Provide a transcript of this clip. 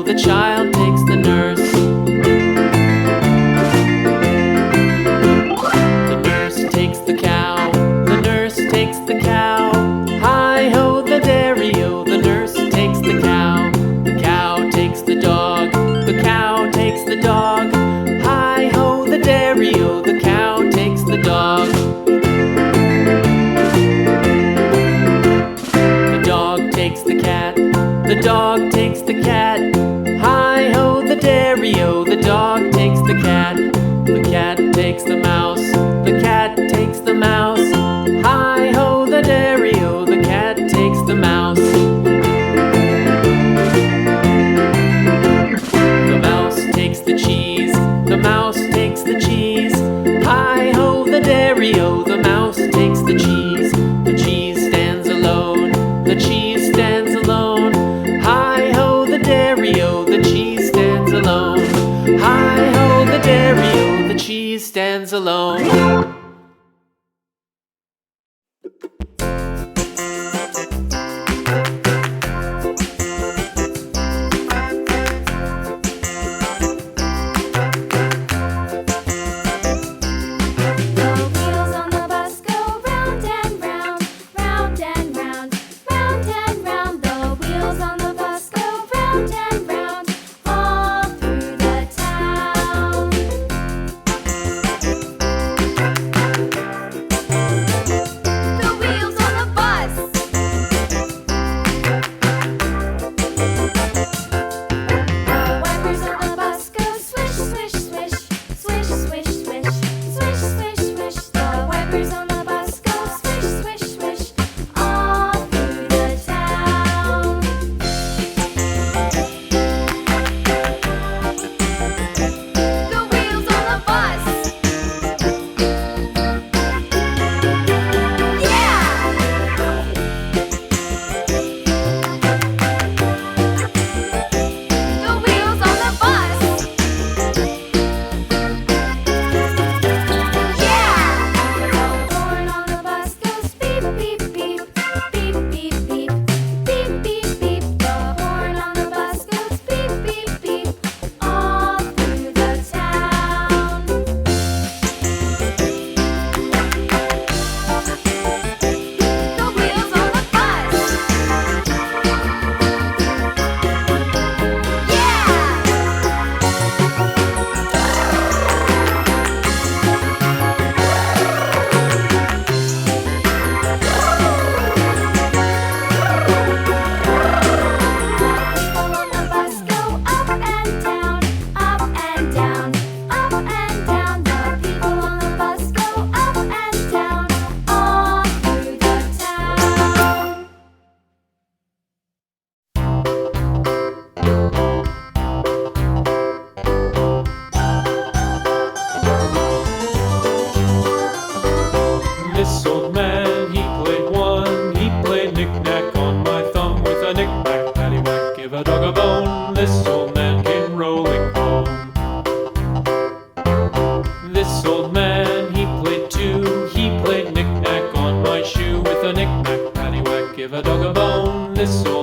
the child takes the nurse. The nurse takes the cow, the nurse takes the cow. Hi-ho, the dairy-o, the nurse takes the cow. The cow takes the dog, the cow takes the dog. Hi-ho, the dairy-o, the cow takes the dog. The dog takes the cat, the dog takes the cat. Hi-ho, the dairy-o, the dog takes the cat. The cat takes the mouse, the cat takes the mouse. Hi-ho, the dairy-o, the cat takes the mouse. The mouse takes the cheese, the mouse takes the cheese. Hi-ho, the dairy-o, the mouse takes the cheese. The cheese stands alone, the cheese stands alone. Hi-ho, the dairy-o, the cheese stands alone. Hi-ho, the dairy-o, the cheese stands alone. This old man, he played one. He played knick-knack on my thumb with a knick-knack, paddywhack, give a dog a bone. This old man came rolling home. This old man, he played two. He played knick-knack on my shoe with a knick-knack, paddywhack, give a dog a bone. This old